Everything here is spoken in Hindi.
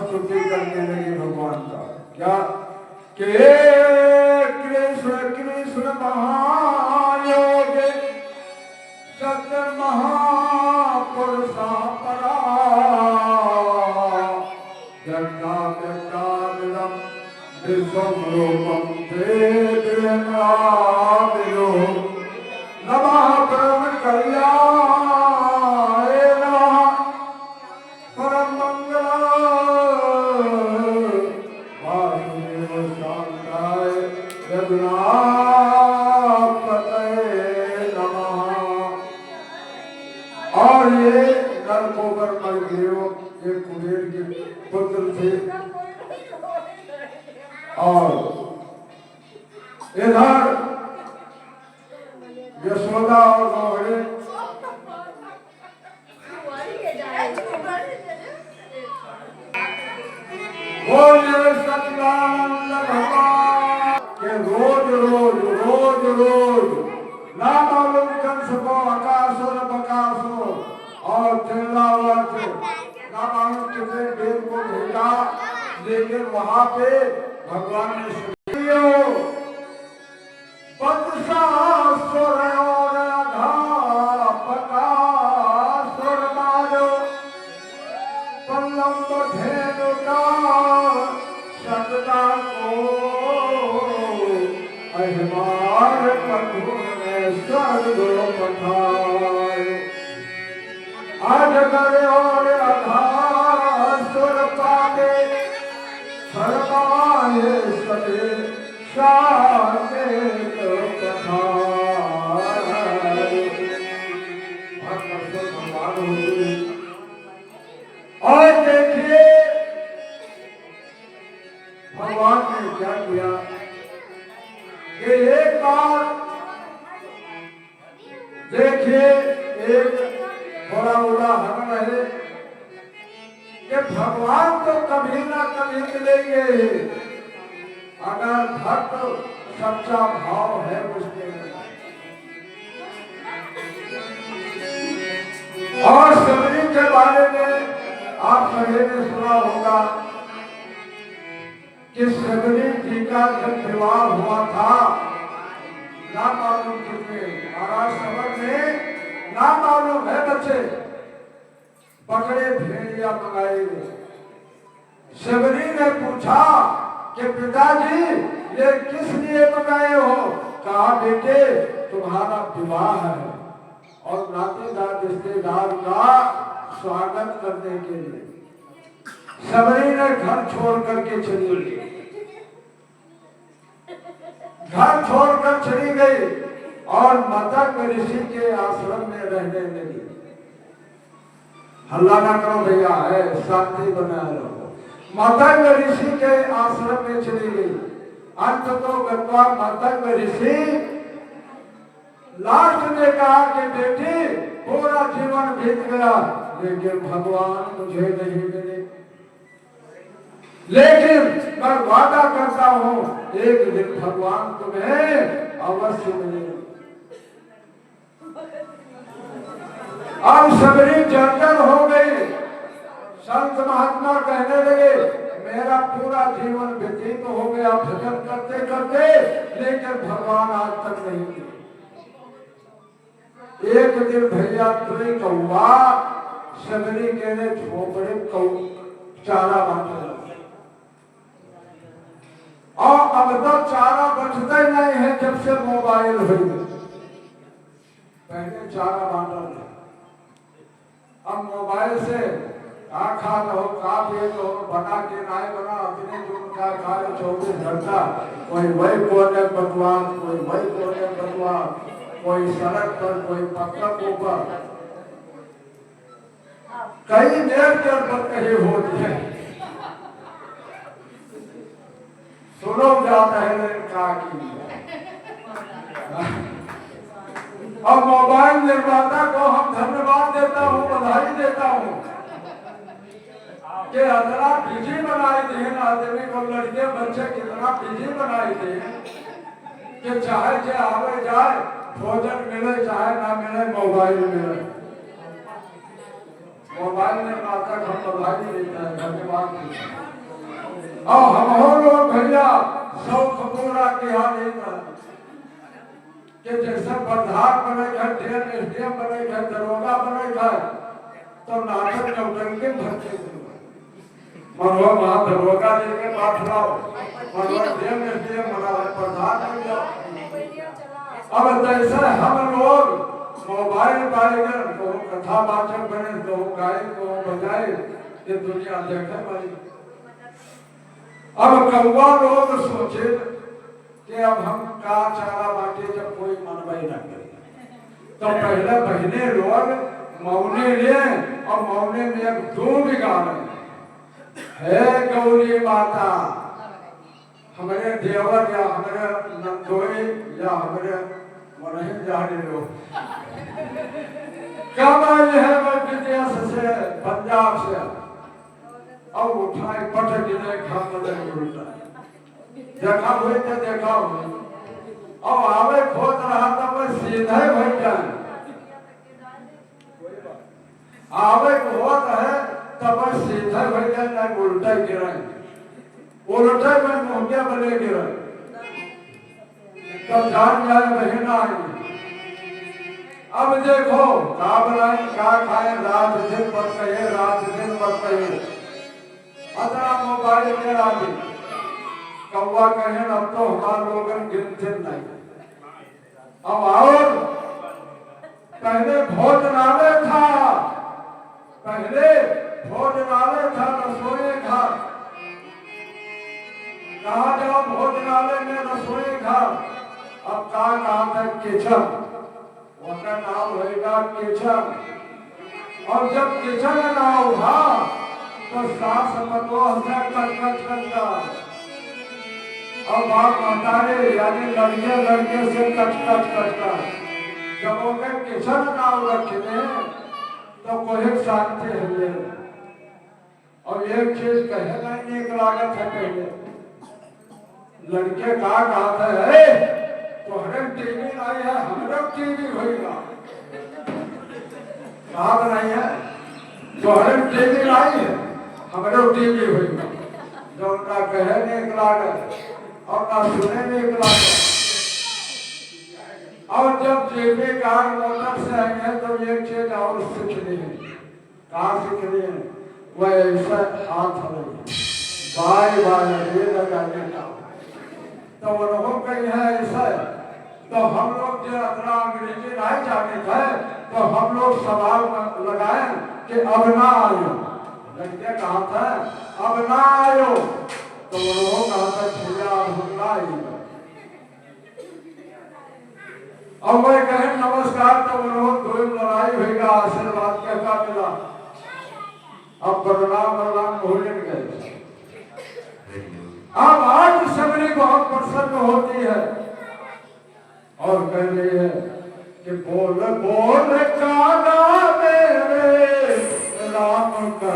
स्तुति करने लगे भगवान का। क्या के कृष्ण कृष्ण महायोग सत्य महापुरुषा परा जगता व्यक्ताविदं विश्वं रूपं तेऽद्रियमादिरो नमः परम कल्याण और ये नरकोबर मलदेव ये कुबेर के पुत्र थे। और इधर यशोदा और मोहरे बोले सच्चिदानंद भगवान के रोज रोज रोज रोज ना मालूम कंस को आकाशों न बकाशों और तेलावत ना मालूम कितने देव को भेजा, लेकिन वहां पे भगवान ने सुनियो बदसासुर और अधापका सुर मारो पल्लव धेनु का सतदा को अहिमार पठु स्वर्ग पठाए आज करे और अधासुर पावे सर्वाए सके शाके पठाए। और देखिए भगवान ने क्या किया कि एक बार देखिए एक बड़ा उदाहरण है कि भगवान तो कभी ना कभी मिलेंगे अगर भक्त सच्चा भाव है उसके में। और सबरी के बारे में आप सभी ने सुना होगा कि सबरी जी का जब विवाह हुआ था ना मालूम कितने महाराज समझ में ना मालूम है बच्चे बकरे भेड़िया मंगाए गए। सबरी ने पूछा कि पिताजी ये किस लिए मंगाए हो? कहा बेटे तुम्हारा विवाह है और नातेदार रिश्तेदार का स्वागत करने के लिए। सबरी ने घर छोड़ करके चली गई, घर छोड़कर चली गई और मतक ऋषि के आश्रम में रहने लगी। हल्ला ना करो भैया, है शांति बनाए रहो। मतक ऋषि के आश्रम में चली गई। अंत तो गंगा मतक ऋषि लास्ट ने कहा कि बेटी पूरा जीवन बीत गया लेकिन भगवान मुझे नहीं मिले। लेकिन मैं वादा करता हूं एक दिन भगवान तुम्हें अवश्य मिलेंगे। अब सबरी जर्जर हो गई। संत महात्मा कहने लगे मेरा पूरा जीवन व्यतीत हो गया भजन करते करते, लेकिन भगवान आज तक नहीं मिले। एक दिन भैया तुई कौआ सबरी के ने झोपड़े चारा बांटे और अब तक चारा बचता ही नहीं है जब से मोबाइल हुई। पहले चारा बांटा था, अब मोबाइल से खा लो का पिए लो बना के नाय बना अपने जो उनका खा लो 24 घंटा। कोई वही कोने बकवास, कोई वही कोने बकवास, कोई सड़क पर, कोई पक्का ऊपर, कई देर के पर कहीं होती है। सुनो जाता है का की। अब मोबाइल निर्माता को हम धन्यवाद देता हूँ, बधाई देता हूँ कि इतना बिजी बनाई थी आदमी को, लड़के बच्चे कितना बिजी बनाई थी कि चाहे जे आवे जाए भोजन मिले चाहे ना मिले मोबाइल मिले। मोबाइल निर्माता को हम बधाई देते हैं, धन्यवाद देते हैं। और हम लोग भैया शौक पूरा किया नहीं था कि जैसे प्रधान बने गए, एसडीएम बने गए, दरोगा बने गए तो नाटक नौटंकी भरते थे। मनोहर वहां दरोगा लेके बात लाओ, मनोहर डीएम एसडीएम बना प्रधान बन जाओ। अब जैसे हम लोग मोबाइल पाएंगे तो कथा वाचक बने, तो गाय को बजाए, ये दुनिया देखे भाई। अब कौवा लोग सोचे कि अब हम का चारा बांटे जब कोई मनवाई न करे, तो पहले बहने लोग मौने ले और मौने में एक धूम गाने, हे गौरी माता हमारे देवर या हमारे नंदोई या हमारे मनहिन जाने लो कब आए हैं विदेश से, पंजाब से, और उठाए पटक गिरे खामदन उल्टा देखा हुए तो देखा हुए और आवे खोद रहा था वह सीधा भर जाए, आवे खोद है तब वह सीधा भर जाए ना उल्टा गिराए, उल्टा में मुंडिया बने गिराए। तब जान जाए बहना आई। अब देखो का बनाए का खाए, रात दिन पर कहे, रात दिन पर कहे, अतरा मोबाइल में आदि कौवा कहे अब तो हमारे लोगन गिनते नहीं। अब और पहले भोजनालय था, पहले भोजनालय था, रसोई घर। कहा जाओ भोजनालय में रसोई घर, अब कहा था किचन, उसका नाम होगा किचन। और जब किचन ना हुआ तो सास मतोह से कच और बाप महतारे यानी लड़के लड़के से कच। जब वो किचन नाम रखे तो कोई शांति है। और एक चीज कहना एक लागत है, पहले लड़के का कहता है तो हर टीवी लाई है, हमारा टीवी होगा, कहा बनाई है तो हर टीवी लाई है, हमारा टीवी होगा। जो उनका कहने एक लागत और ना सुने एक लागत। और जब टीवी कार मोटर से आएंगे तो एक चीज और सीखनी है। कहाँ सीखनी है? वह ऐसा हाथ हमें बाय बाय लगाने का, तो वो लोगों कहीं है ऐसा। तो हम लोग जो अपना अंग्रेजी नहीं जाने थे तो हम लोग सवाल लगाए कि अब ना आयो, लड़के कहा था अब ना आयो, तो वो लोग कहा था भैया अब ना आइए। और मैं कहे नमस्कार, तो वो लोग कोई लड़ाई होगा, आशीर्वाद कहता मिला, अब प्रणाम भोजन गए। अब आज सबरी बहुत प्रसन्न होती है और कह रही है कि बोल बोल काना मेरे राम का